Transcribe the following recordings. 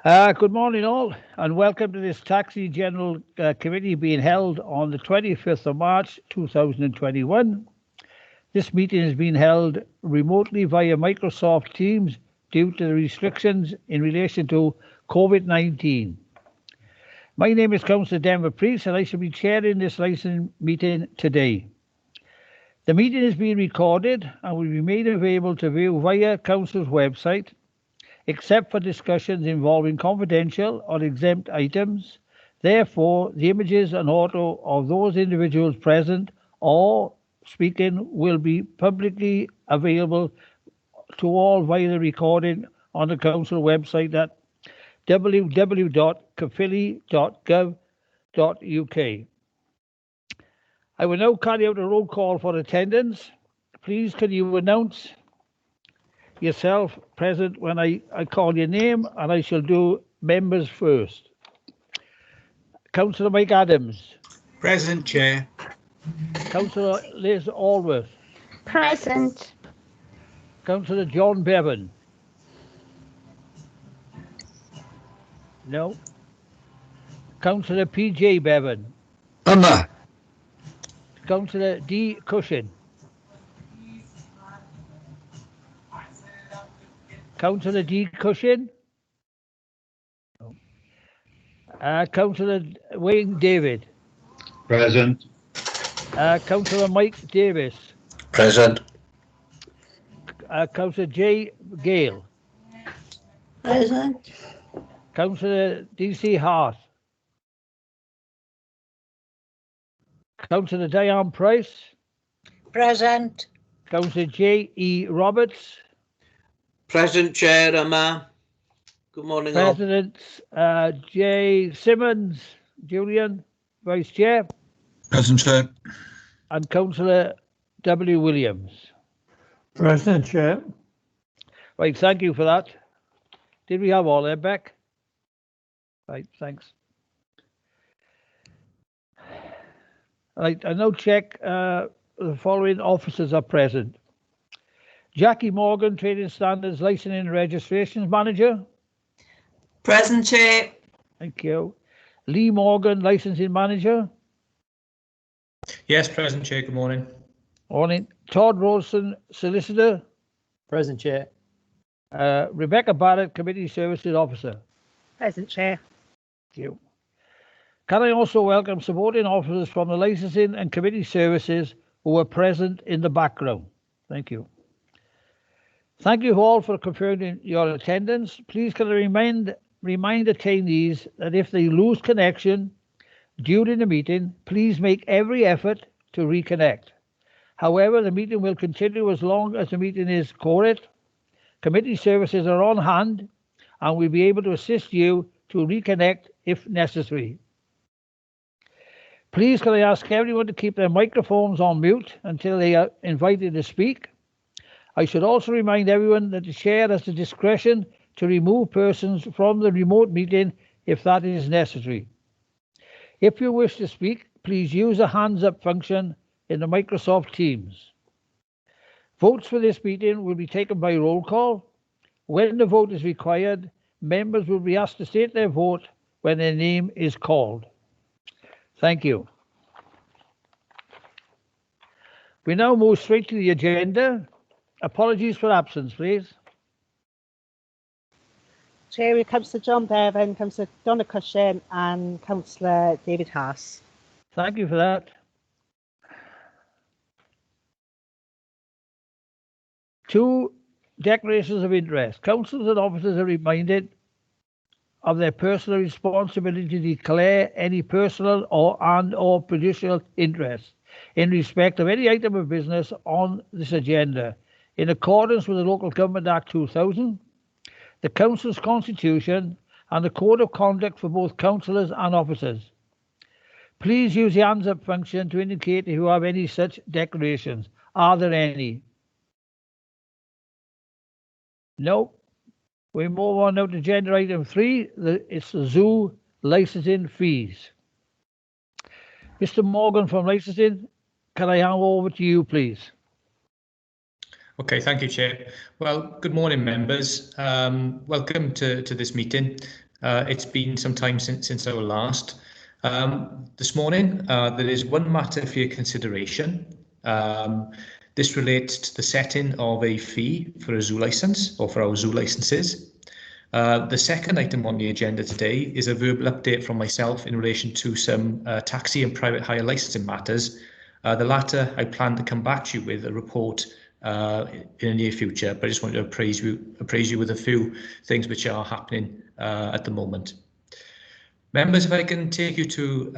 Good morning, all, and welcome to this Taxi General Committee being held on the 25th of March 2021. This meeting is being held remotely via Microsoft Teams due to the restrictions in relation to COVID-19. My name is Councillor Denver Priest, and I shall be chairing this licensing meeting today. The meeting is being recorded and will be made available to view via Council's website, except for discussions involving confidential or exempt items. Therefore, the images and audio of those individuals present or speaking will be publicly available to all via the recording on the council website at www.caerphilly.gov.uk. I will now carry out a roll call for attendance. Please can you announce yourself present when I call your name, and I shall do members first. Councillor Mike Adams. Present, Chair. Councillor Liz Allworth. Present. Councillor John Bevan. No. Councillor PJ Bevan. Councillor D. Cushion. Councillor D. Cushion. Councillor Wayne David. Present. Councillor Mike Davis. Present. Councillor J. Gale. Present. Councillor D.C. Hart. Councillor Diane Price. Present. Councillor J. E. Roberts. Present, Chair. Good morning, all. President J. Simmons. Julian. Vice Chair. Present, Chair. And Councillor W. Williams. Present, Chair. Right, thank you for that. Did we have all that back? Right, thanks. Right, I now check the following officers are present. Jackie Morgan, Trading Standards Licensing and Registrations Manager. Present, Chair. Thank you. Lee Morgan, Licensing Manager. Yes, present, Chair. Good morning. Morning. Todd Rosen, Solicitor. Present, Chair. Rebecca Barrett, Committee Services Officer. Present, Chair. Thank you. Can I also welcome supporting officers from the licensing and committee services who are present in the background? Thank you. Thank you all for confirming your attendance. Please can I remind attendees that if they lose connection during the meeting, please make every effort to reconnect. However, the meeting will continue as long as the meeting is quorate. Committee services are on hand and will be able to assist you to reconnect if necessary. Please can I ask everyone to keep their microphones on mute until they are invited to speak. I should also remind everyone that the chair has the discretion to remove persons from the remote meeting if that is necessary. If you wish to speak, please use the hands up function in the Microsoft Teams. Votes for this meeting will be taken by roll call. When the vote is required, members will be asked to state their vote when their name is called. Thank you. We now move straight to the agenda. Apologies for absence, please. Chair, we Councillor John Bevan, Councillor Donna Cushion and Councillor David Haas. Thank you for that. Two declarations of interest. Councillors and officers are reminded of their personal responsibility to declare any personal or prejudicial interest in respect of any item of business on this agenda, in accordance with the Local Government Act 2000, the Council's Constitution, and the Code of Conduct for both councillors and officers. Please use the hands up function to indicate if you have any such declarations. Are there any? No. We move on now to agenda item 3. It's the zoo licensing fees. Mr. Morgan from licensing, can I hand over to you, please? Okay, thank you, Chair. Well, good morning, members. Welcome to this meeting. It's been some time since our last. This morning, there is one matter for your consideration. This relates to the setting of a fee for a zoo licence, or for our zoo licences. The second item on the agenda today is a verbal update from myself in relation to some taxi and private hire licensing matters. The latter, I plan to come back to you with a report in the near future, but I just wanted to appraise you with a few things which are happening at the moment. Members, if I can take you to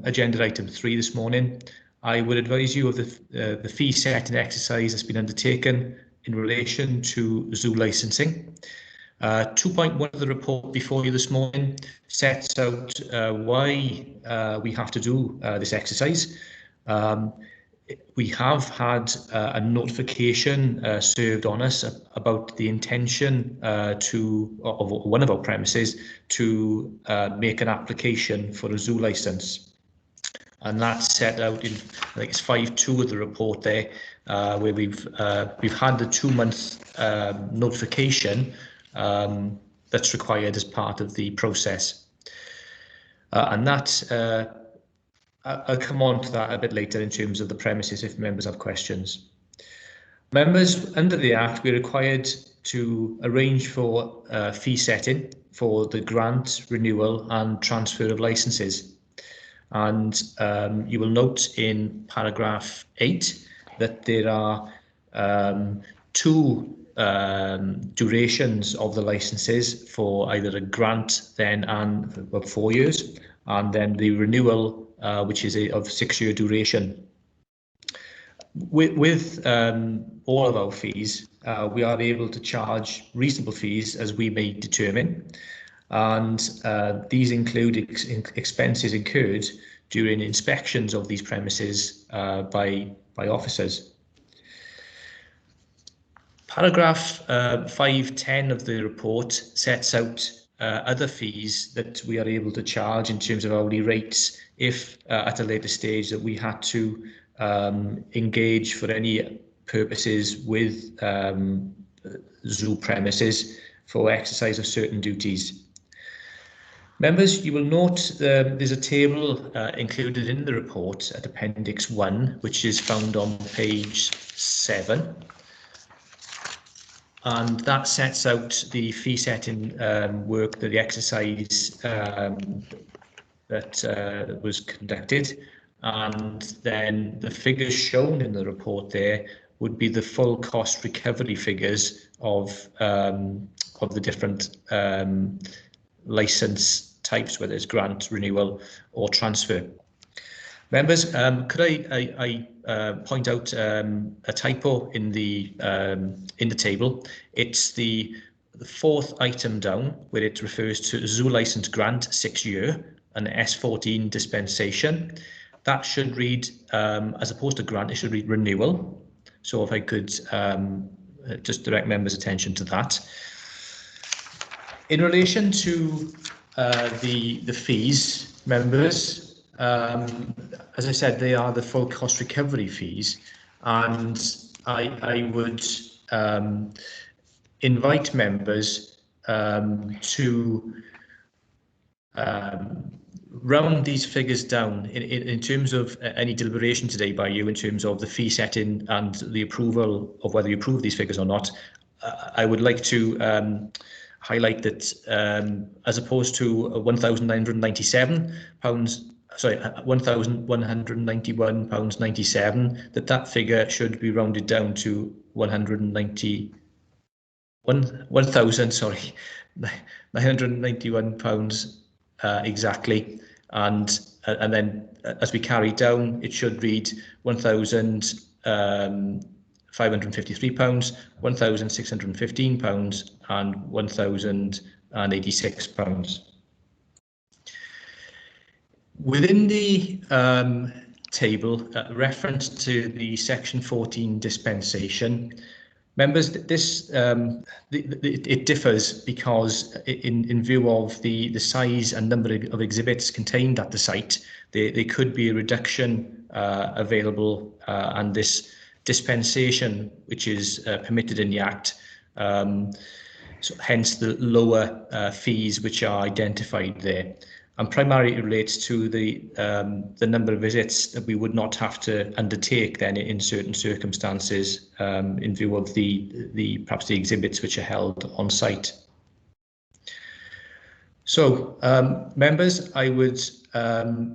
agenda item 3 this morning, I would advise you of the fee setting exercise that's been undertaken in relation to zoo licensing. 2.1 of the report before you this morning sets out why we have to do this exercise. We have had a notification served on us about the intention of one of our premises to make an application for a zoo licence, and that's set out in, I think it's 5.2 of the report there, where we've had the 2-month notification that's required as part of the process, and that. I'll come on to that a bit later in terms of the premises if members have questions. Members, under the Act, we're required to arrange for fee setting for the grant, renewal and transfer of licences. And you will note in paragraph 8 that there are 2 durations of the licences for either a grant then and for 4 years, and then the renewal which is of 6-year duration. With all of our fees, we are able to charge reasonable fees as we may determine, and these include expenses incurred during inspections of these premises by officers. Paragraph 5.10 of the report sets out other fees that we are able to charge in terms of hourly rates if at a later stage that we had to engage for any purposes with zoo premises for exercise of certain duties. Members, you will note there's a table included in the report at Appendix 1, which is found on page 7. And that sets out the fee setting work, the exercise that was conducted, and then the figures shown in the report there would be the full cost recovery figures of the different license types, whether it's grant, renewal or transfer. Members, could I point out a typo in the table? It's the 4th item down, where it refers to zoo license grant 6-year and S14 dispensation. That should read, as opposed to grant, it should read renewal. So if I could just direct members' attention to that. In relation to the fees, members, as I said, they are the full cost recovery fees, and I would invite members to round these figures down in terms of any deliberation today by you in terms of the fee setting and the approval of whether you approve these figures or not. I would like to highlight that as opposed to £1,997, sorry, £1,191.97, that figure should be rounded down to 991 pounds exactly, and then as we carry down, it should read £1,553, £1,615 and £1,086. Within the table, reference to the Section 14 dispensation, members, this it differs because in view of the size and number of exhibits contained at the site, there could be a reduction available, and this dispensation, which is permitted in the Act, so hence the lower fees which are identified there. And primarily it relates to the number of visits that we would not have to undertake then in certain circumstances in view of perhaps the exhibits which are held on site. So, members, I would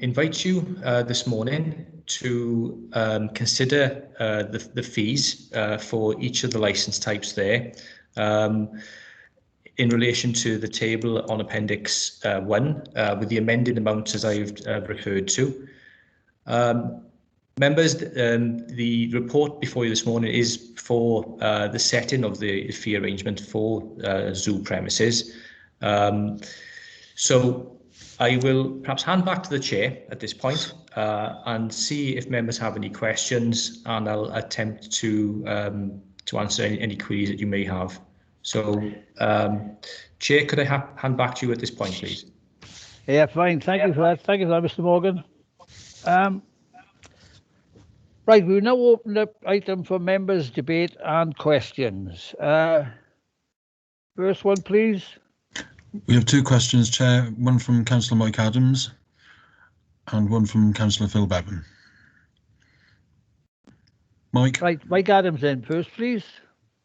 invite you this morning to consider the fees for each of the license types there in relation to the table on Appendix 1 with the amended amounts as I've referred to. Members, the report before you this morning is for the setting of the fee arrangement for zoo premises. So I will perhaps hand back to the chair at this point and see if members have any questions, and I'll attempt to answer any queries that you may have. So, Chair, could I hand back to you at this point, please? Yeah, fine. Thank you for that. Thank you for that, Mr. Morgan. Right, we now open up item for members' debate and questions. First one, please. We have two questions, Chair. One from Councillor Mike Adams and one from Councillor Phil Bevan. Mike? Right, Mike Adams then first, please.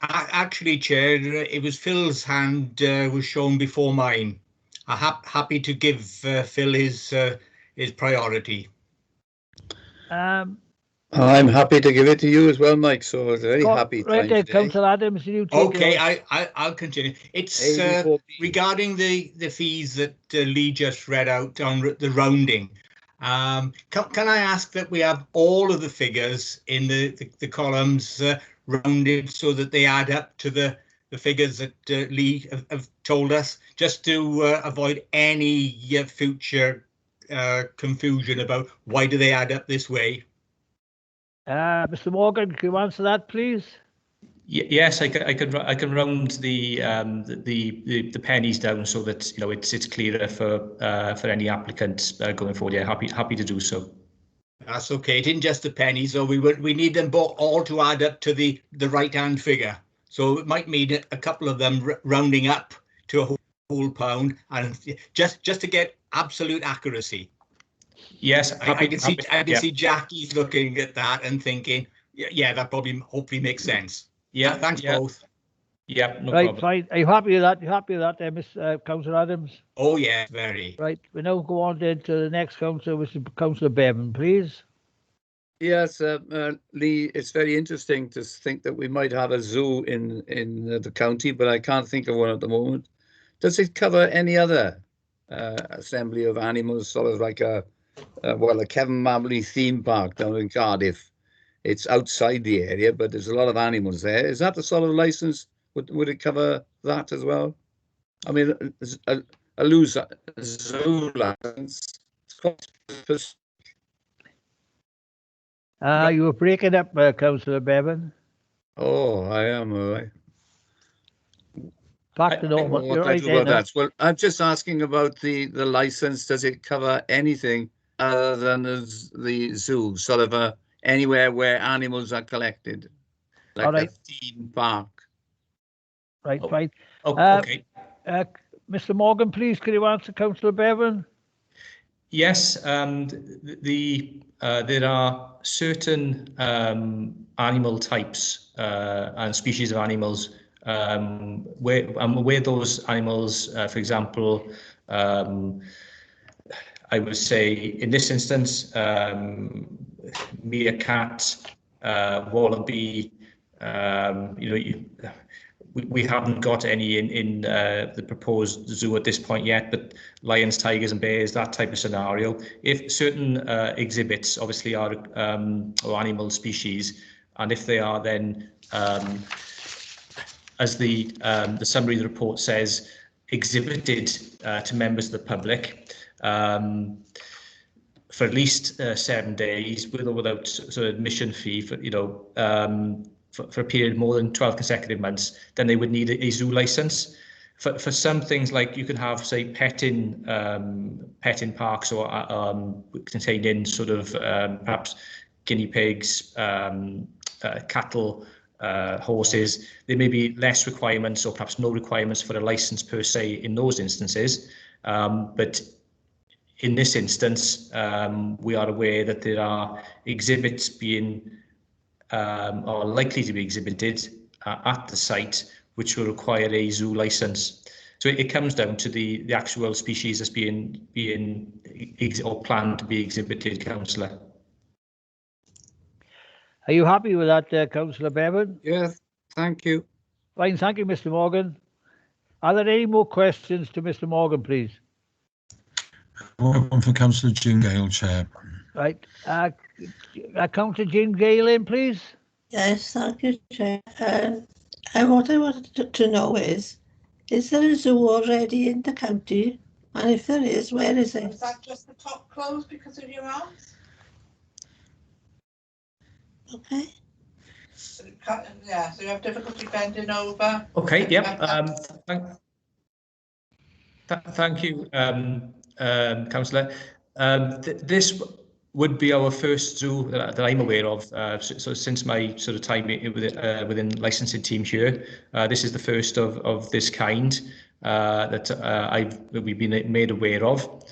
Actually, Chair, it was Phil's hand was shown before mine. I'm happy to give Phil his priority. I'm happy to give it to you as well, Mike. So very happy. Right then, Councillor Adams, you take Okay, I'll continue. It's regarding the fees that Lee just read out on the rounding. Can I ask that we have all of the figures in the columns rounded so that they add up to the figures that Lee have told us, just to avoid any future confusion about why do they add up this way? Mr. Morgan, can you answer that, please? Yes, I can round the pennies down so that it's clearer for any applicants going forward. Yeah, happy to do so. That's okay. It isn't just the pennies, so we need them all to add up to the right hand figure. So it might mean a couple of them rounding up to a whole pound, and just to get absolute accuracy. Yes, I can see Jackie's looking at that and thinking, yeah, that hopefully makes sense. Yeah, thanks both. Yeah, no right, problem. Fine. Are you happy with that? You happy with that, Miss Councillor Adams? Oh yeah, very. Right, we now go on then to the next councillor, which is Councillor Bevan, please. Yes, Lee, it's very interesting to think that we might have a zoo in the county, but I can't think of one at the moment. Does it cover any other assembly of animals, sort of like a Kevin Mabley theme park down in Cardiff? It's outside the area, but there's a lot of animals there. Is that the sort of license? Would it cover that as well? I mean, a zoo license. You were breaking up, Councillor Bevan. Oh, I am, all right. Back to normal. You're right there now. Well, I'm just asking about the license. Does it cover anything other than the zoo, sort of anywhere where animals are collected, like a theme park? Right, fine. Okay. Mr. Morgan, please, could you answer Councillor Bevan? Yes, there are certain animal types and species of animals where those animals, for example, I would say in this instance, meerkat, wallaby, we haven't got any in the proposed zoo at this point yet, but lions, tigers and bears, that type of scenario. If certain exhibits obviously are or animal species, and if they are then, as the summary of the report says, exhibited to members of the public for at least 7 days, with or without sort of admission fee, for for a period more than 12 consecutive months, then they would need a zoo license. For some things, like you can have, say, petting parks or containing sort of perhaps guinea pigs, cattle, horses, there may be less requirements or perhaps no requirements for a license per se in those instances. But in this instance, we are aware that there are exhibits being or likely to be exhibited at the site which will require a zoo license. So it comes down to the actual species that's being or planned to be exhibited, Councillor. Are you happy with that, Councillor Bevan? Yes, thank you. Fine, thank you, Mr. Morgan. Are there any more questions to Mr. Morgan, please? One for Councillor June Gale, Chair. Right. Councillor Jane Gale in, please. Yes, thank you, Chair. What I wanted to know is there a zoo already in the county? And if there is, where is it? Is that just the top closed because of your arms? Okay. Yeah, so you have difficulty bending over. Okay, yep. Thank you, Councillor. This would be our first zoo that I'm aware of. So since my sort of time within licensing team here, this is the first of this kind that we've been made aware of.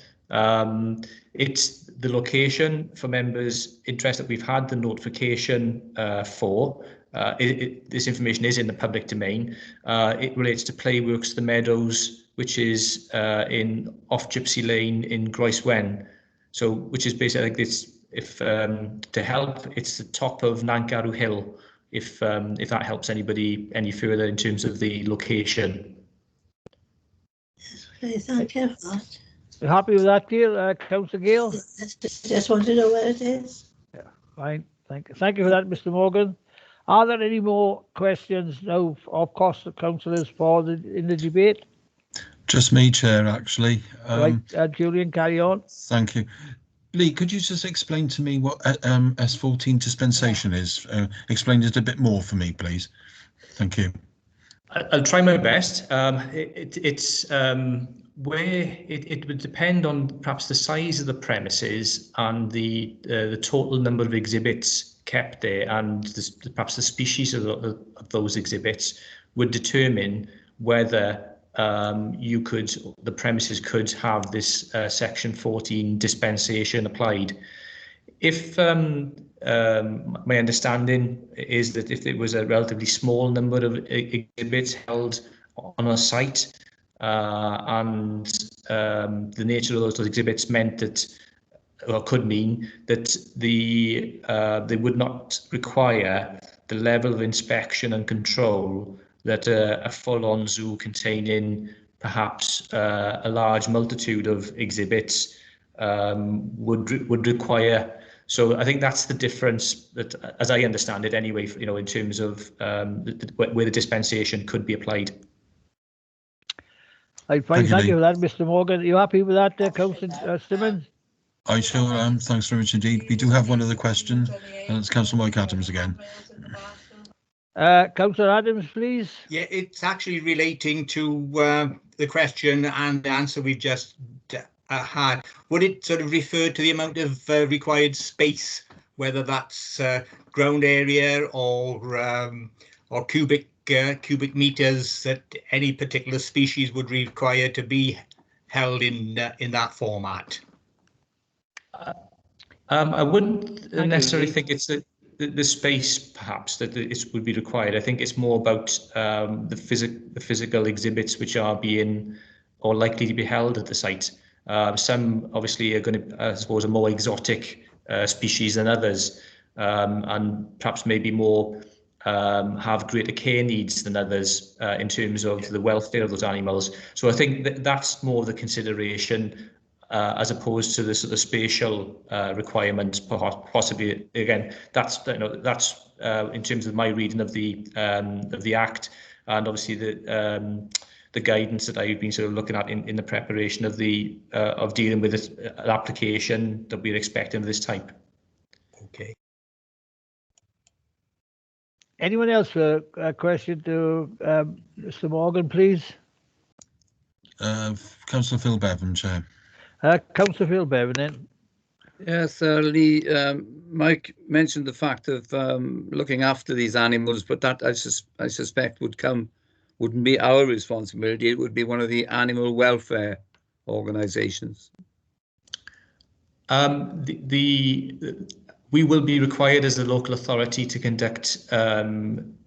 It's the location for members interested. We've had the notification for. This information is in the public domain. It relates to Playworks The Meadows, which is off Gypsy Lane in Groeswen. So, which is basically like this. If to help, it's the top of Nankaru Hill. If that helps anybody any further in terms of the location. Okay, thank you for that. You happy with that, deal, Councillor Gale? Just want to know where it is. Yeah, fine. Thank you for that, Mr. Morgan. Are there any more questions now, of course, councillors in the debate? Just me, Chair, actually. Right, Julian, carry on. Thank you. Lee, could you just explain to me what S14 dispensation is? Explain it a bit more for me, please. Thank you. I'll try my best. It's where it would depend on perhaps the size of the premises and the total number of exhibits kept there, and perhaps the species of those exhibits would determine whether the premises could have this section 14 dispensation applied. If my understanding is that if it was a relatively small number of exhibits held on a site, and the nature of those exhibits meant that, or could mean that they would not require the level of inspection and control that a full-on zoo containing perhaps a large multitude of exhibits would require. So I think that's the difference, that, as I understand it anyway, in terms of where the dispensation could be applied. Thank you for that, Mr. Morgan. Are you happy with that, Councillor Simmons? I sure am. Thanks very much indeed. We do have one other question, and it's Councillor Mike Adams again. Councillor Adams, please. Yeah, it's actually relating to the question and the answer we've just had. Would it sort of refer to the amount of required space, whether that's ground area or cubic meters that any particular species would require to be held in that format? I wouldn't necessarily think it's the space perhaps that it would be required. I think it's more about the physical exhibits which are being or likely to be held at the site. Some obviously are going to, I suppose, a more exotic species than others, and perhaps maybe more have greater care needs than others in terms of the welfare of those animals. So I think that's more the consideration, as opposed to the sort of spatial requirements, possibly. Again, that's in terms of my reading of the Act, and obviously the guidance that I've been sort of looking at in the preparation of dealing with an application that we're expecting of this type. Okay. Anyone else for a question to Mr. Morgan, please? Councillor Phil Bevan, Chair. Councillor Phil Bevan, then. Yes, Lee, Mike mentioned the fact of looking after these animals, but that I suspect wouldn't be our responsibility. It would be one of the animal welfare organisations. We will be required as the local authority to conduct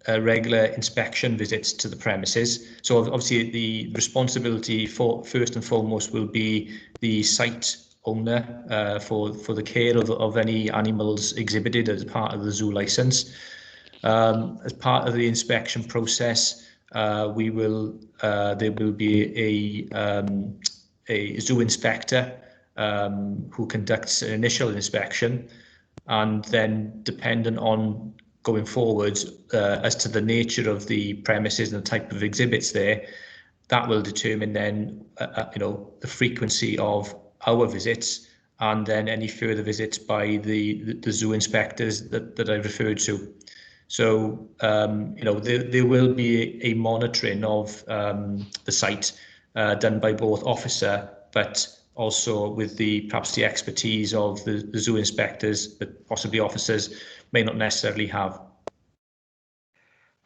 regular inspection visits to the premises. So obviously the responsibility for first and foremost will be the site owner for the care of any animals exhibited as part of the zoo licence. As part of the inspection process, there will be a zoo inspector who conducts an initial inspection, and then dependent on going forward as to the nature of the premises and the type of exhibits there, that will determine then the frequency of our visits and then any further visits by the zoo inspectors that I referred to. So there will be a monitoring of the site done by both officer, but also with perhaps the expertise of the zoo inspectors that possibly officers may not necessarily have.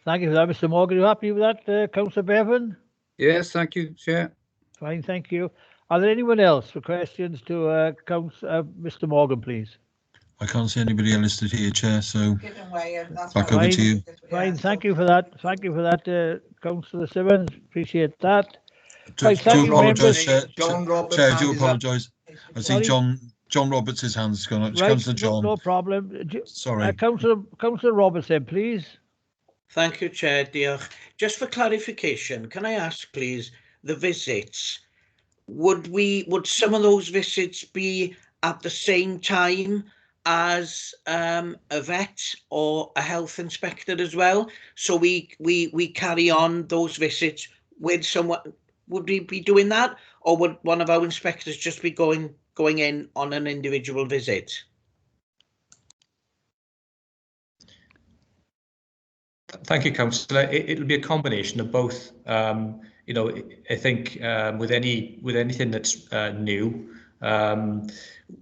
Thank you for that, Mr. Morgan. Are you happy with that, Councillor Bevan? Yes, thank you, Chair. Fine, thank you. Are there anyone else for questions to Mr. Morgan, please? I can't see anybody listed here, Chair, so That's back over to you. Fine, thank you for that. Thank you for that, Councillor Simmons. Appreciate that. Do apologise, Chair. John Roberts' Chair, hand do is apologise. I see Sorry? John Roberts' hand's gone up. Right, Councillor John. no problem. Sorry. Councillor Robertson, please. Thank you, Chair. Diolch. Just for clarification, can I ask, please, the visits? Would some of those visits be at the same time as a vet or a health inspector as well? So we carry on those visits with someone. Would we be doing that, or would one of our inspectors just be going in on an individual visit? Thank you, Councillor. It'll be a combination of both. I think with anything that's new,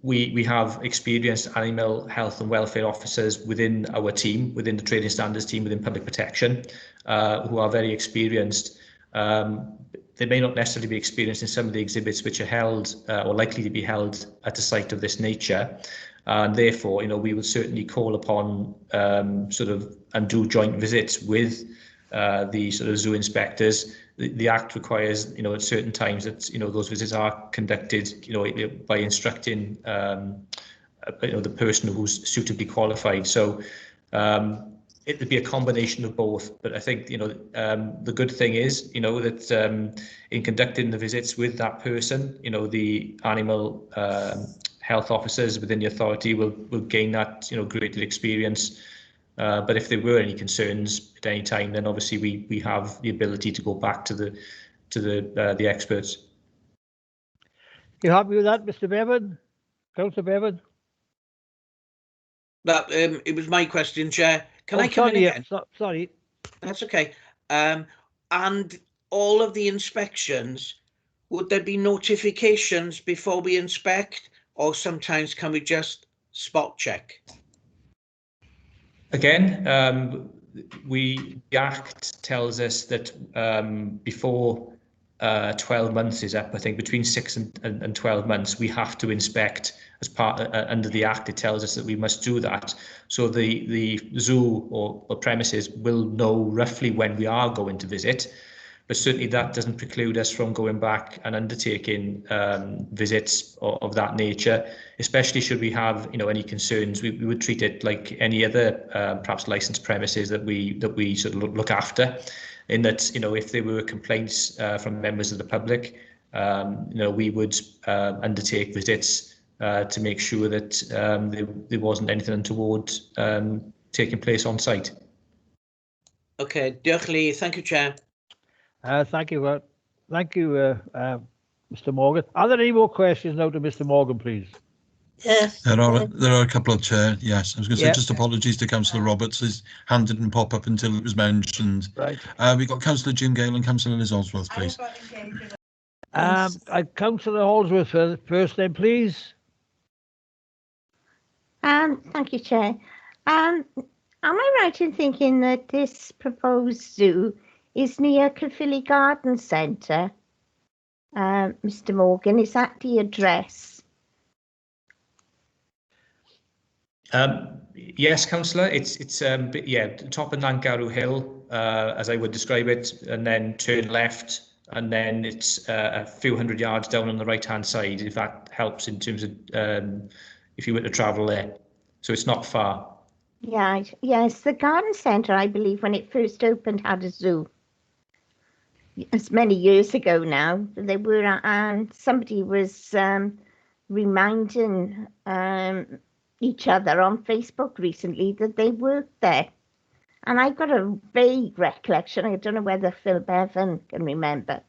we have experienced animal health and welfare officers within our team, within the trading standards team, within public protection, who are very experienced. They may not necessarily be experienced in some of the exhibits which are held or likely to be held at a site of this nature. And therefore, we will certainly call upon and do joint visits with the sort of zoo inspectors. The Act requires, at certain times that, those visits are conducted, by instructing, the person who's suitably qualified. So it would be a combination of both. But I think, the good thing is, that in conducting the visits with that person, the animal health officers within the authority will gain that greater experience. But if there were any concerns at any time, then obviously we have the ability to go back to the experts. You happy with that, Mr. Bevan? Councillor Bevan? That it was my question, Chair. Can I come in again? Sorry. That's okay. And all of the inspections, would there be notifications before we inspect? Or sometimes can we just spot check? Again, the Act tells us that before 12 months is up, I think between 6 and 12 months, we have to inspect as part under the Act. It tells us that we must do that. So the zoo or premises will know roughly when we are going to visit. But certainly that doesn't preclude us from going back and undertaking visits of that nature, especially should we have any concerns. We would treat it like any other perhaps licensed premises that we sort of look after, in that if there were complaints from members of the public, we would undertake visits to make sure that there wasn't anything untoward taking place on site. Okay, diolch Lee. Thank you, Chair. Thank you, Mr. Morgan. Are there any more questions now to Mr. Morgan, please? Yes. There are a couple of, Chair. Yes, I was going to say just apologies to Councillor Roberts. His hand didn't pop up until it was mentioned. Right. We've got Councillor Jim Gale and Councillor Liz Osworth, please. Councillor Holdsworth first, then, please. Thank you, Chair. Am I right in thinking that this proposed zoo is near Caerphilly Garden Centre? Mr. Morgan, is that the address? Yes, Councillor. It's yeah, top of Nangarrow Hill, as I would describe it, and then turn left, and then it's a few hundred yards down on the right-hand side, if that helps in terms of if you were to travel there. So it's not far. Yeah, yes, the garden centre, I believe, when it first opened, had a zoo. It's many years ago now. They were, and somebody was reminding each other on Facebook recently that they worked there. And I've got a vague recollection, I don't know whether Phil Bevan can remember,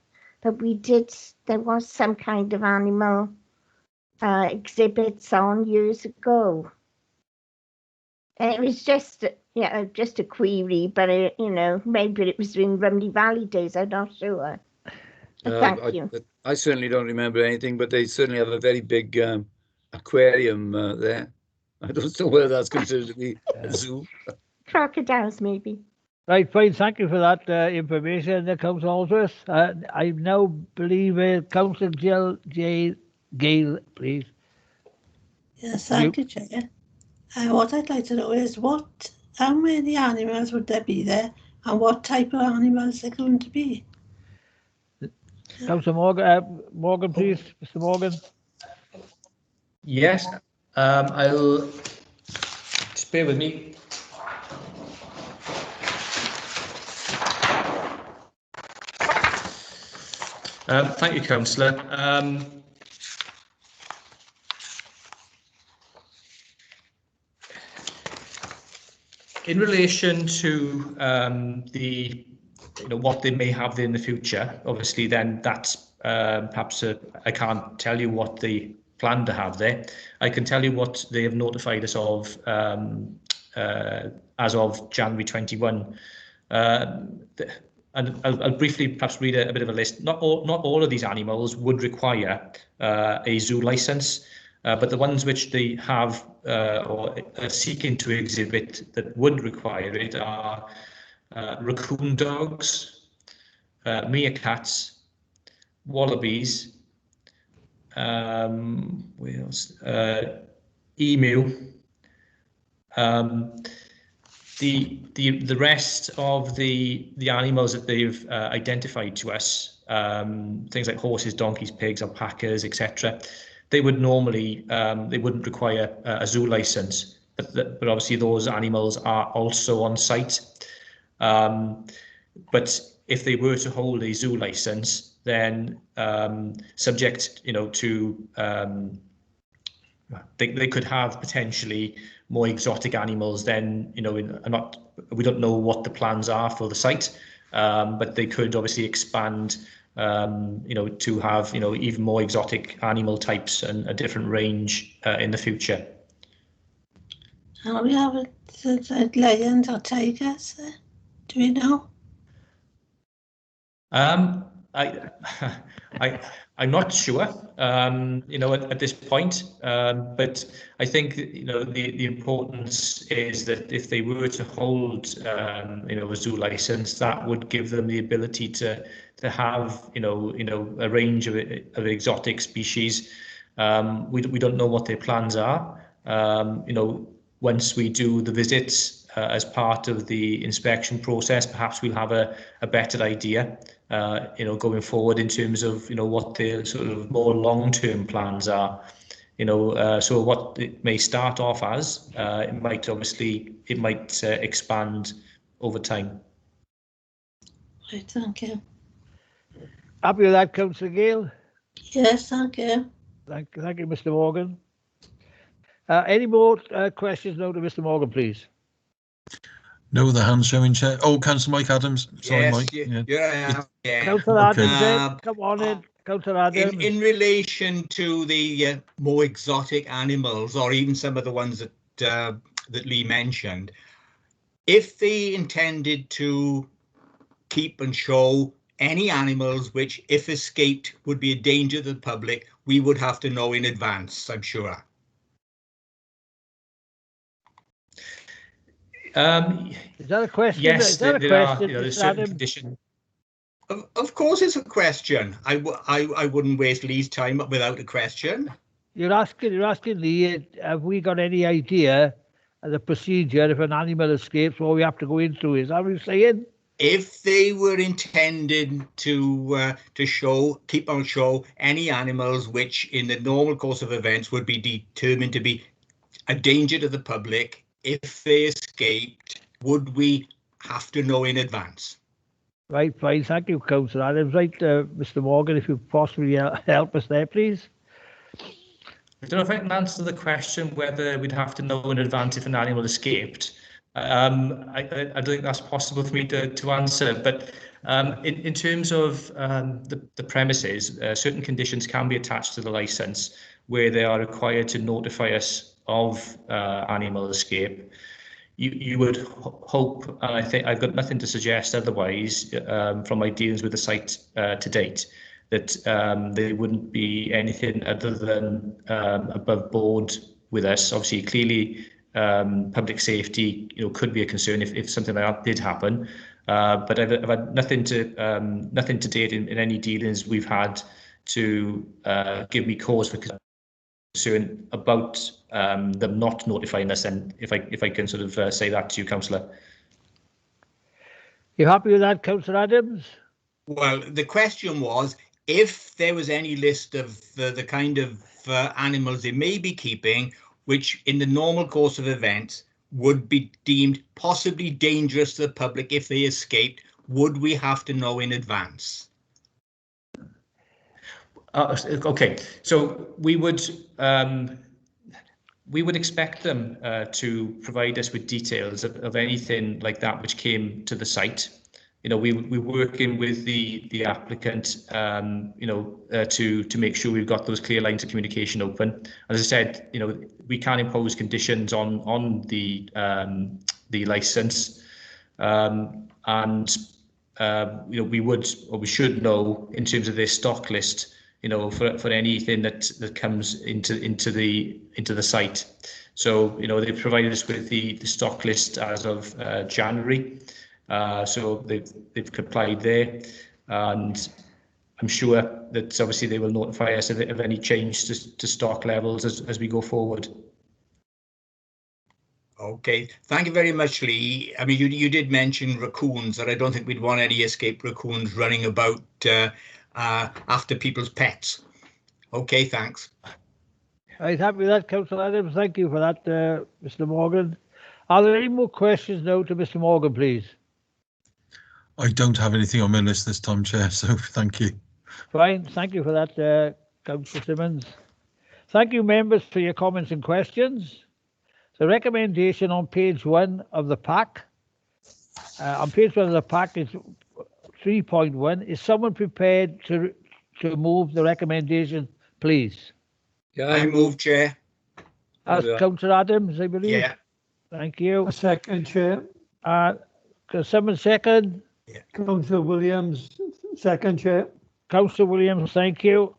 but there was some kind of animal exhibits on years ago. And it was just a query, but maybe it was in Rumney Valley days, I'm not sure. Thank you. I certainly don't remember anything, but they certainly have a very big aquarium there. I don't know whether that's considered to be a zoo. Crocodiles, maybe. Right, fine. Thank you for that information, Councillor Aldworth. I now believe Councillor Jill J. Gale, please. Yes, thank you, Chair. What I'd like to know is how many animals would there be there, and what type of animals they're going to be? Councillor Morgan, please, Mr. Morgan. Yes, I'll just bear with me. Thank you, Councillor. In relation to what they may have in the future, obviously, then that's perhaps I can't tell you what they plan to have there. I can tell you what they have notified us of as of January 21. And I'll briefly perhaps read a bit of a list. Not all of these animals would require a zoo license, but the ones which they have or are seeking to exhibit that would require it are raccoon dogs, meerkats, wallabies, what else? Emu. The rest of the animals that they've identified to us, things like horses, donkeys, pigs, alpacas, etc., they would normally they wouldn't require a zoo license, but obviously those animals are also on site. But if they were to hold a zoo license, then subject to they could have potentially more exotic animals than we don't know what the plans are for the site, but they could obviously expand to have even more exotic animal types and a different range in the future. Are we have lions or tigers? Do we know? I'm not sure, at this point, but I think the importance is that if they were to hold a zoo license, that would give them the ability to have a range of exotic species. We don't know what their plans are. Once we do the visits as part of the inspection process, perhaps we'll have a better idea going forward in terms of what the sort of more long-term plans are. So what it may start off as, it might expand over time. Right, thank you. Happy with that, Councillor Gale? Yes, thank you. Thank you, Mr. Morgan. Any more questions now to Mr. Morgan, please? No, the hand showing, Chair. Oh, Councillor Mike Adams. Sorry, yes, Mike. Yeah. Councillor Adams, come on in. Councillor Adams. In relation to the more exotic animals, or even some of the ones that Lee mentioned, if they intended to keep and show any animals which, if escaped, would be a danger to the public, we would have to know in advance, I'm sure. Is that a question? Yes, Is that a there question, are, there's Mr. certain Adam? conditions. Of course, it's a question. I wouldn't waste Lee's time without a question. You're asking Lee, have we got any idea of the procedure if an animal escapes, what we have to go into? Is that what you're saying? If they were intended to keep on show any animals which in the normal course of events would be determined to be a danger to the public, if they escaped, would we have to know in advance? Right, fine. Thank you, Councillor Adams. Right, Mr. Morgan, if you possibly help us there, please. I don't know if I can answer the question whether we'd have to know in advance if an animal escaped. I don't think that's possible for me to answer, but in terms of the premises, certain conditions can be attached to the licence where they are required to notify us of animal escape. You would hope, and I think I've got nothing to suggest otherwise from my dealings with the site to date, that there wouldn't be anything other than above board with us. Obviously, clearly, public safety, could be a concern if something like that did happen. But I've had nothing to date in any dealings we've had to give me cause for concern about them not notifying us. And if I can sort of say that to you, Councillor. You happy with that, Councillor Adams? Well, the question was, if there was any list of the kind of animals they may be keeping, which in the normal course of events would be deemed possibly dangerous to the public if they escaped, would we have to know in advance? Okay, so we would expect them to provide us with details of anything like that which came to the site. We're working with the applicant, to make sure we've got those clear lines of communication open. As I said, we can impose conditions on the license, and we would, or we should know in terms of their stock list, for anything that comes into the site. So they've provided us with the stock list as of January. So they've complied there, and I'm sure that obviously they will notify us of any change to stock levels as we go forward. Okay, thank you very much, Lee. I mean, you did mention raccoons, and I don't think we'd want any escaped raccoons running about after people's pets. Okay, thanks. Right, happy with that, Councillor Adams. Thank you for that, Mr. Morgan. Are there any more questions now to Mr. Morgan, please? I don't have anything on my list this time, Chair, so thank you. Fine, thank you for that, Councillor Simmons. Thank you, members, for your comments and questions. The recommendation on page 1 of the pack. On page 1 of the pack is 3.1. Is someone prepared to move the recommendation, please? Yeah, I move, Chair. That's Councillor Adams, I believe. Yeah. Thank you. A second, Chair. Can someone second? Yeah. Councillor Williams, second, Chair. Councillor Williams, thank you.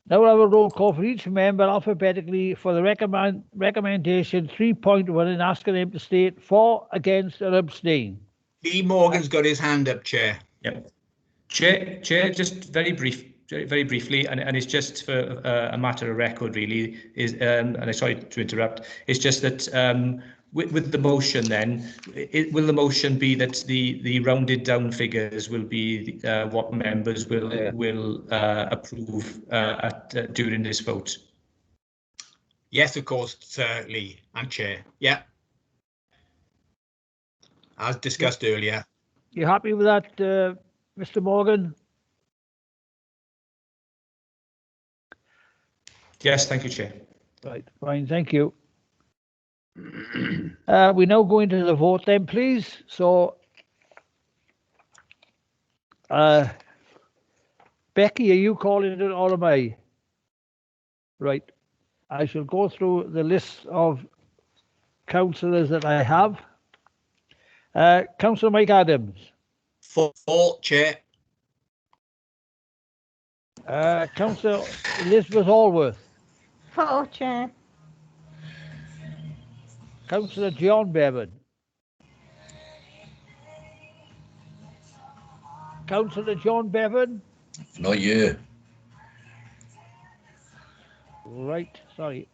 Now we'll have a roll call for each member alphabetically for the recommendation 3.1 and asking them to state for, against, or abstain. Lee Morgan's got his hand up, Chair. Yep. Chair, just very briefly, and it's just for a matter of record, really, and I'm sorry to interrupt. It's just that with the motion, then, will the motion be that the rounded down figures will be what members will approve during this vote? Yes, of course, Lee and Chair. Yeah. As discussed earlier. You happy with that, Mr. Morgan? Yes, thank you, Chair. Right, fine, thank you. We now go into the vote then, please. So, Becky, are you calling it or am I? Right. I shall go through the list of councillors that I have. Councillor Mike Adams. For, Chair. Councillor Elizabeth Allworth. For, Chair. Councillor John Bevan. Councillor John Bevan. Not you. Right, sorry.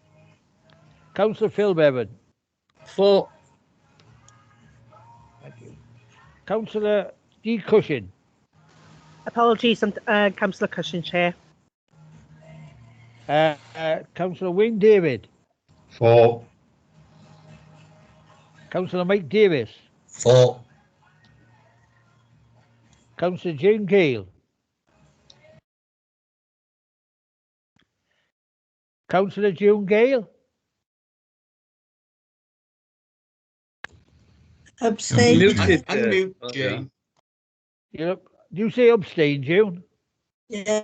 Councillor Phil Bevan. For. Thank you. Councillor D. Cushing. Apologies, Councillor Cushing, Chair. Councillor Wayne David. For. Councillor Mike Davis. For. Councillor Jane Gale. Councillor June Gale. Abstain. Unmute, Jane. Do you say abstain, June? Yeah.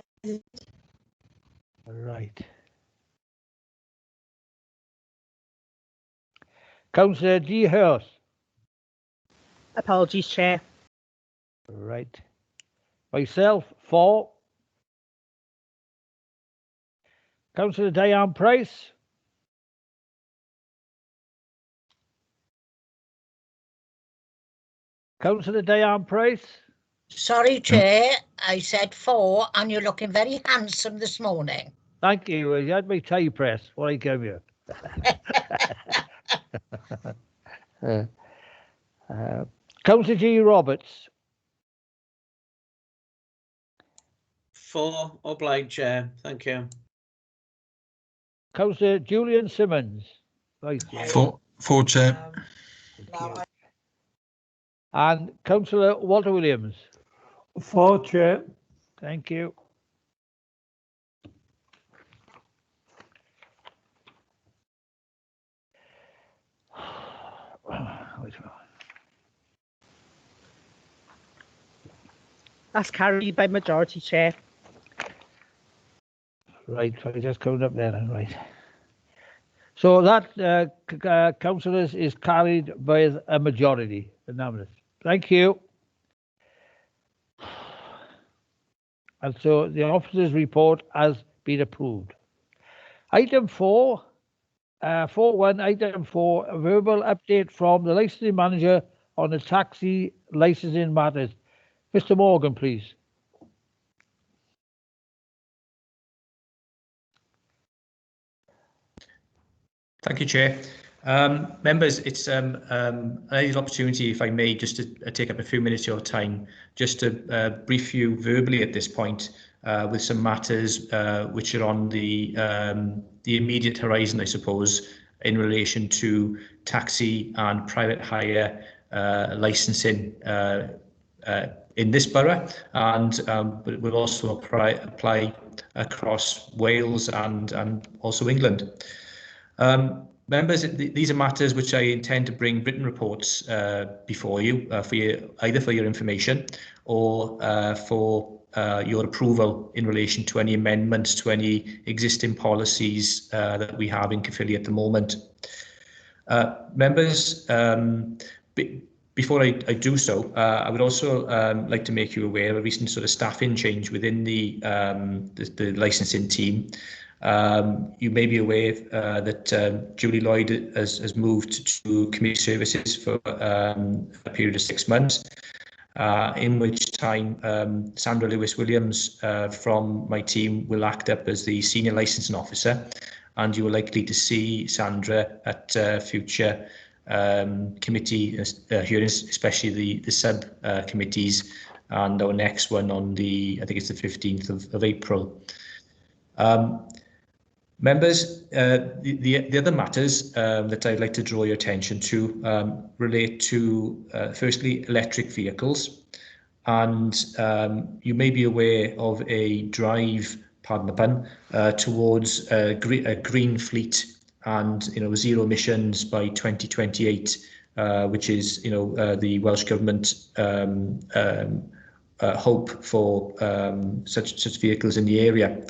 Right. Councillor D. Hurst. Apologies, Chair. Right. Myself, for. Councillor Diane Price. Councillor Diane Price. Sorry, Chair, I said 4, and you're looking very handsome this morning. Thank you. You had my tie press when I came here. Councillor G. Roberts. For, obliged, Chair. Thank you. Councillor Julian Simmons. Right. For Chair. And Councillor Walter Williams. For, Chair. Thank you. That's carried by majority, Chair. Right, so just coming up there, right. So that, councillors, is carried by a majority, unanimous. Thank you. And so the officer's report has been approved. Item 4, 4.1, item 4, a verbal update from the licensing manager on the taxi licensing matters. Mr. Morgan, please. Thank you, Chair. Members, it's an ideal opportunity, if I may, just to take up a few minutes of your time, just to brief you verbally at this point with some matters which are on the immediate horizon, I suppose, in relation to taxi and private hire licensing in this borough, and but will also apply across Wales and also England. Members, these are matters which I intend to bring written reports before you, either for your information or for your approval in relation to any amendments to any existing policies that we have in Caerphilly at the moment. Members, before I do so, I would also like to make you aware of a recent sort of staffing change within the licensing team. You may be aware that Julie Lloyd has moved to community services for a period of 6 months, in which time Sandra Lewis-Williams from my team will act up as the senior licensing officer, and you are likely to see Sandra at future committee hearings, especially the sub committees, and our next one on I think it's the 15th of April. Members, the other matters that I'd like to draw your attention to relate to, firstly, electric vehicles. And you may be aware of a drive, pardon the pun, towards a green fleet and zero emissions by 2028, which is the Welsh Government hope for such vehicles in the area.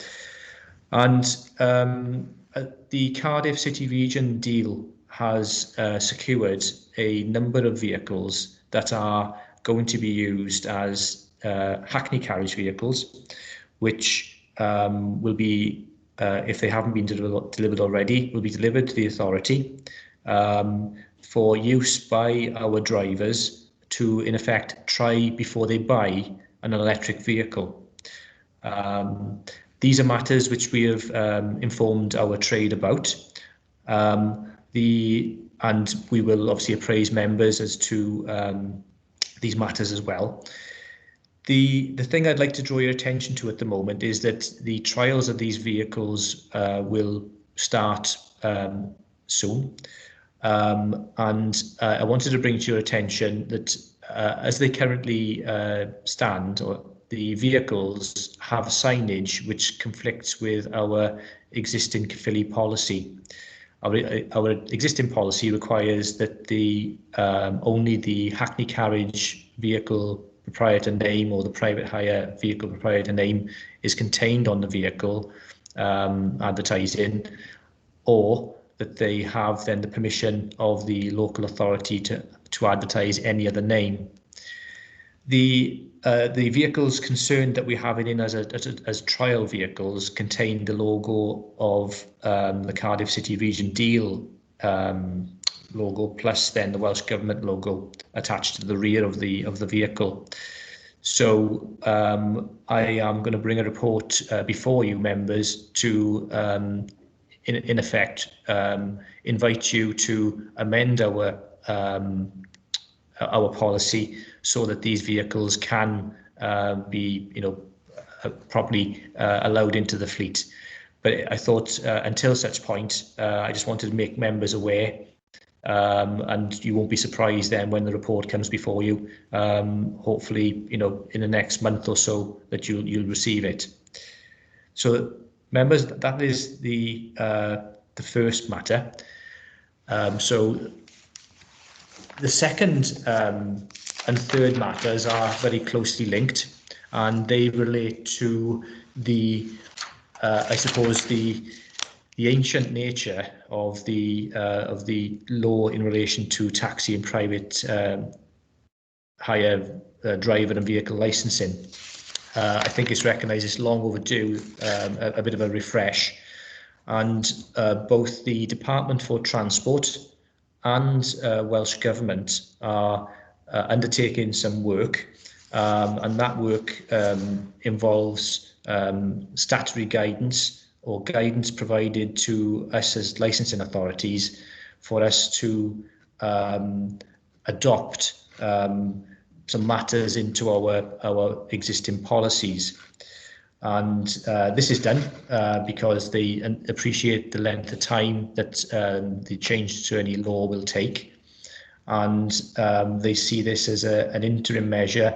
And the Cardiff City Region deal has secured a number of vehicles that are going to be used as Hackney carriage vehicles, which will be, if they haven't been delivered already, will be delivered to the authority for use by our drivers to, in effect, try before they buy an electric vehicle. These are matters which we have informed our trade about. And we will obviously appraise members as to these matters as well. The thing I'd like to draw your attention to at the moment is that the trials of these vehicles will start soon. And I wanted to bring to your attention that as they currently stand, or the vehicles have signage which conflicts with our existing Caerphilly policy. Our existing policy requires that only the Hackney carriage vehicle proprietor name or the private hire vehicle proprietor name is contained on the vehicle advertising, or that they have then the permission of the local authority to advertise any other name. The vehicles concerned that we have it in as trial vehicles contain the logo of the Cardiff City Region Deal logo, plus then the Welsh Government logo attached to the rear of the vehicle. So I am going to bring a report before you members to, in effect, invite you to amend our policy so that these vehicles can be, properly allowed into the fleet. But I thought until such point, I just wanted to make members aware, and you won't be surprised then when the report comes before you. Hopefully, in the next month or so that you'll receive it. So, members, that is the first matter. So the second and third matters are very closely linked, and they relate to the, I suppose, the ancient nature of the law in relation to taxi and private hire driver and vehicle licensing. I think it's recognised it's long overdue, a bit of a refresh, and both the Department for Transport and Welsh Government are undertaking some work, and that work involves statutory guidance or guidance provided to us as licensing authorities for us to adopt some matters into our existing policies. And this is done because they appreciate the length of time that the change to any law will take, and they see this as an interim measure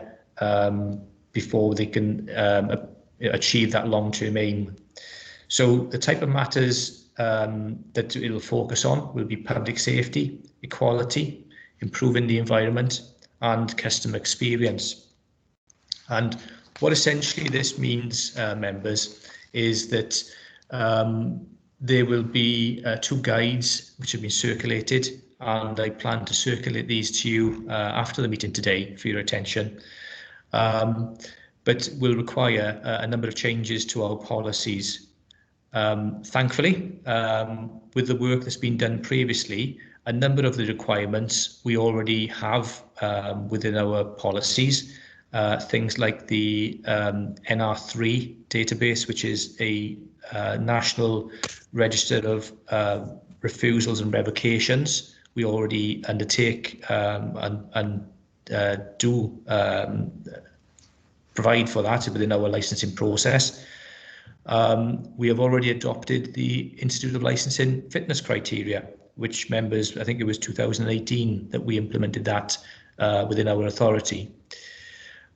before they can achieve that long-term aim. So the type of matters that it will focus on will be public safety, equality, improving the environment, and customer experience. And what essentially this means, members, is that there will be 2 guides which have been circulated, and I plan to circulate these to you after the meeting today for your attention, but will require a number of changes to our policies. Thankfully, with the work that's been done previously, a number of the requirements we already have within our policies. Things like the NR3 database, which is a national register of refusals and revocations. We already undertake and do provide for that within our licensing process. We have already adopted the Institute of Licensing fitness criteria, which members, I think it was 2018 that we implemented that within our authority.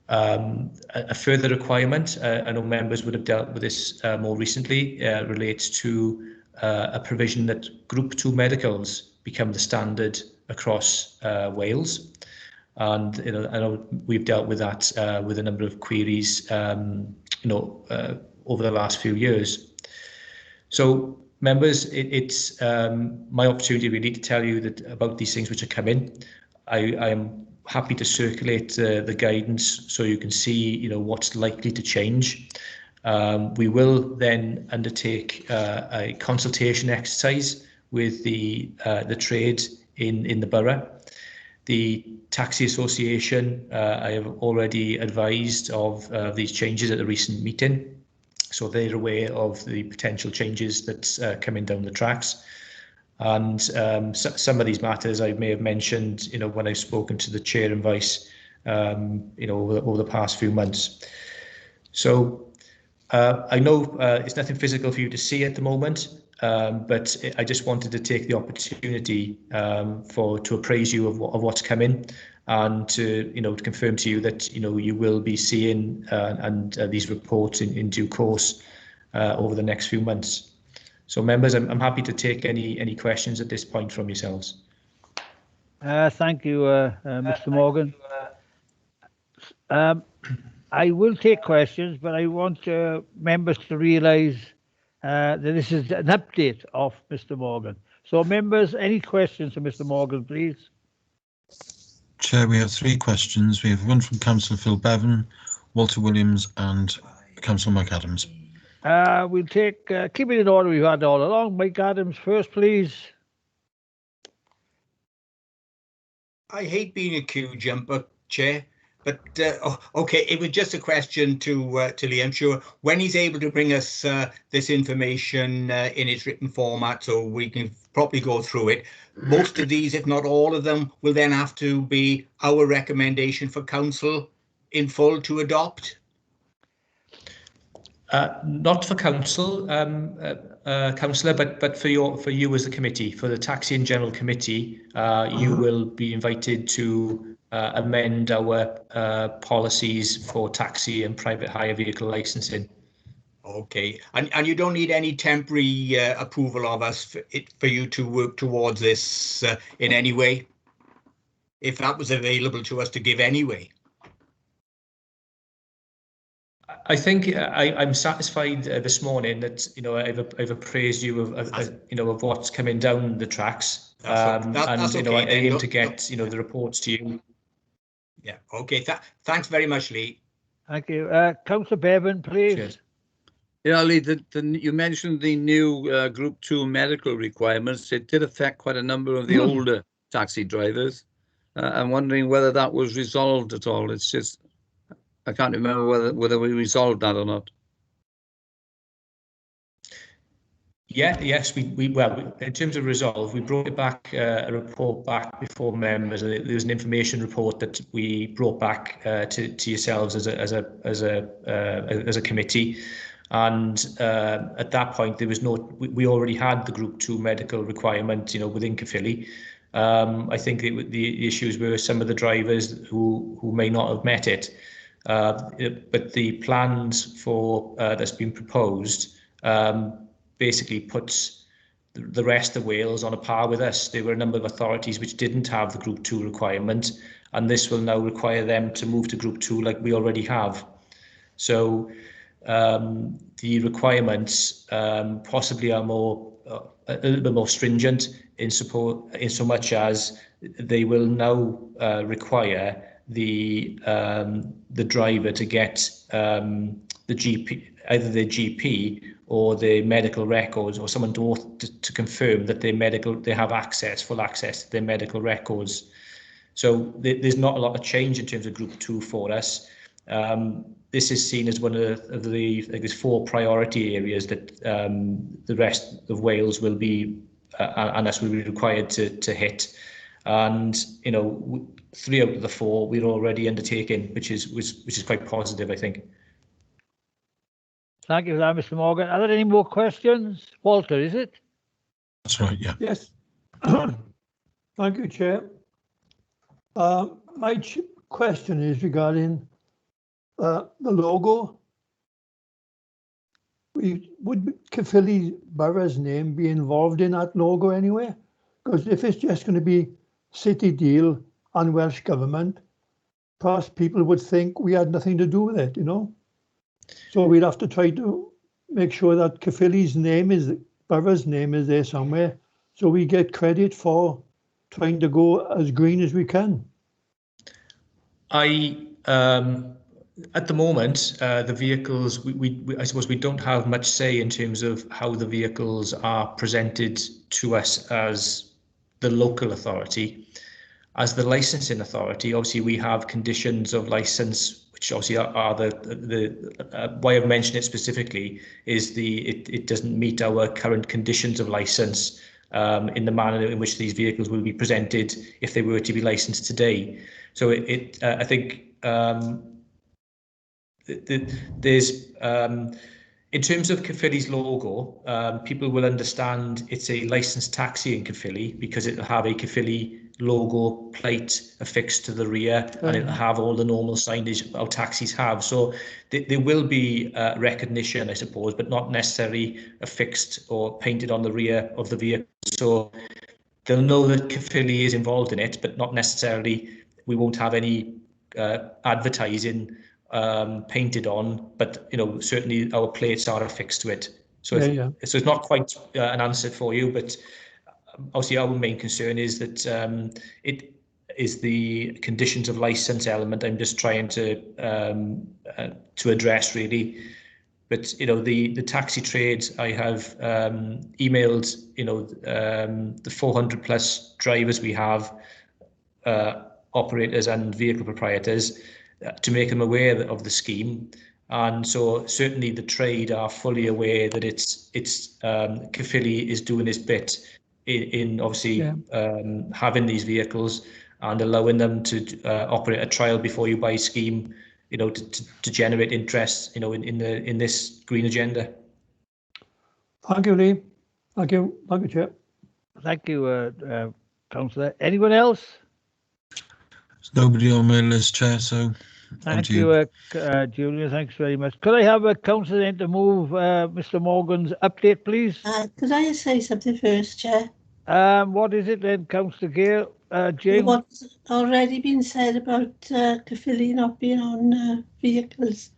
A further requirement, I know members would have dealt with this more recently, relates to a provision that Group 2 medicals become the standard across Wales. And I know we've dealt with that with a number of queries, over the last few years. So, members, it's my opportunity really to tell you that about these things which are coming. I am happy to circulate the guidance so you can see, what's likely to change. We will then undertake a consultation exercise with the trade in the borough. The Taxi Association, I have already advised of these changes at the recent meeting, so they're aware of the potential changes that's coming down the tracks. And some of these matters I may have mentioned, when I've spoken to the chair and vice, over the past few months. So I know it's nothing physical for you to see at the moment, but I just wanted to take the opportunity to appraise you of what's coming, and to confirm to you that you will be seeing these reports in due course over the next few months. So members, I'm happy to take any questions at this point from yourselves. Thank you, Mr. Morgan. I will take questions, but I want members to realise that this is an update of Mr. Morgan. So members, any questions for Mr. Morgan, please? Chair, we have 3 questions. We have one from Councillor Phil Bevan, Walter Williams and Councillor Mike Adams. We'll take, keep it in order we've had all along. Mike Adams first, please. I hate being a queue jumper, Chair, but okay, it was just a question to Lee. I'm sure when he's able to bring us this information in its written format so we can properly go through it, most of these, if not all of them, will then have to be our recommendation for council in full to adopt. Not for council, councillor, but for you as a committee, for the Taxi and General Committee, you will be invited to amend our policies for taxi and private hire vehicle licensing. Okay, and you don't need any temporary approval of us for you to work towards this in any way, if that was available to us to give anyway. I think I'm satisfied this morning that I've appraised you of what's coming down the tracks, and okay, I aim to get the reports to you. Yeah. Okay. Thanks very much, Lee. Thank you, Councillor Bevan, please. Cheers. Yeah, Lee. You mentioned the new Group 2 medical requirements. It did affect quite a number of the older taxi drivers. I'm wondering whether that was resolved at all. It's just I can't remember whether we resolved that or not. Yeah, yes, well, in terms of resolve, we brought it back, a report back before members. There was an information report that we brought back to yourselves as a committee, and at that point there was we already had the Group 2 medical requirement, within Caerphilly. I think the issues were some of the drivers who may not have met it. But the plans for that's been proposed basically puts the rest of Wales on a par with us. There were a number of authorities which didn't have the Group 2 requirement, and this will now require them to move to Group 2 like we already have. So the requirements possibly are a little bit more stringent in so much as they will now require the driver to get the GP, either their GP or the medical records, or someone to confirm that they have full access to their medical records. So there's not a lot of change in terms of Group 2 for us. This is seen as one of the I guess 4 priority areas that the rest of Wales will be and us will be required to hit. And 3 out of the 4 we're already undertaking, which is quite positive, I think. Thank you for that, Mr. Morgan. Are there any more questions? Walter, is it? That's right, yeah. Yes. Thank you, Chair. My question is regarding the logo. Would Caerphilly Borough's name be involved in that logo anyway? Because if it's just going to be City Deal and Welsh Government, perhaps people would think we had nothing to do with it, So we'd have to try to make sure that Caerphilly's Borough's name is there somewhere, so we get credit for trying to go as green as we can. At the moment, the vehicles, I suppose we don't have much say in terms of how the vehicles are presented to us as the local authority. As the licensing authority, obviously we have conditions of license, which obviously are why I've mentioned it specifically is it doesn't meet our current conditions of license in the manner in which these vehicles will be presented if they were to be licensed today. So I think there's in terms of Caerphilly's logo, people will understand it's a licensed taxi in Caerphilly because it'll have a Caerphilly logo plate affixed to the rear, and it'll have all the normal signage our taxis have. So there will be recognition, I suppose, but not necessarily affixed or painted on the rear of the vehicle. So they'll know that Caerphilly is involved in it, but not necessarily. We won't have any advertising painted on, but certainly our plates are affixed to it. So so it's not quite an answer for you, but obviously our main concern is that it is the conditions of license element I'm just trying to address really. But the taxi trades, I have emailed the 400 plus drivers we have, operators and vehicle proprietors, to make them aware of the scheme. And so certainly the trade are fully aware that it's Caerphilly is doing its bit in obviously having these vehicles and allowing them to operate a trial before you buy scheme, to generate interest, in this green agenda. Thank you, Lee. Thank you, Chair. Thank you, Councillor. Anyone else? There's nobody on my list, Chair, so thank you, Julia. Thanks very much. Could I have a councillor then to move Mr. Morgan's update, please? Could I say something first, Chair? What is it then, Councillor Gale? James? What's already been said about Caerphilly not being on vehicles.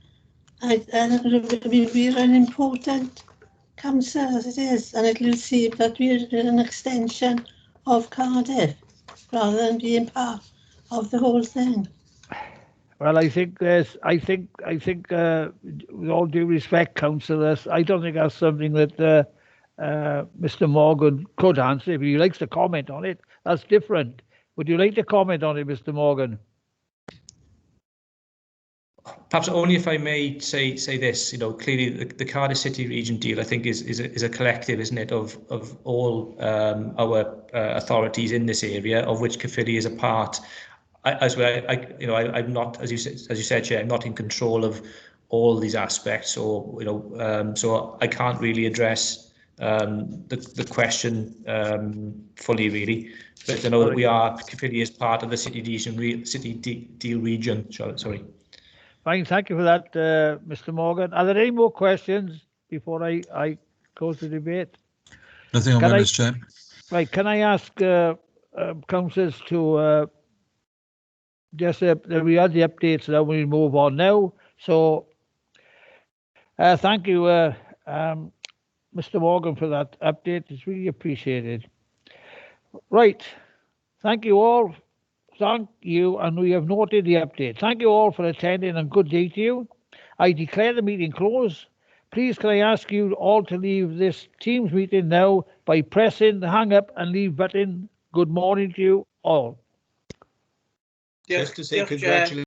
We're an important council as it is, and it will seem that we're an extension of Cardiff rather than being part of the whole thing. Well, I think with all due respect, councillors, I don't think that's something that Mr. Morgan could answer. If he likes to comment on it, that's different. Would you like to comment on it, Mr. Morgan? Perhaps only if I may say this. Clearly the Cardiff City Region deal, I think, is a collective, isn't it, of all our authorities in this area, of which Caerphilly is a part. I'm not, as you said, Chair, I'm not in control of all these aspects, or so I can't really address the question fully, really. But I know that Caerphilly is part of the City Deal region. Sorry. Fine, thank you for that, Mr. Morgan. Are there any more questions before I close the debate? Nothing on my list, Chair. Right, can I ask councillors to just we had the updates, now we move on now. So thank you, Mr. Morgan, for that update. It's really appreciated. Right, thank you all. Thank you, and we have noted the update. Thank you all for attending, and good day to you. I declare the meeting closed. Please can I ask you all to leave this Teams meeting now by pressing the hang up and leave button. Good morning to you all. Just to say congratulations.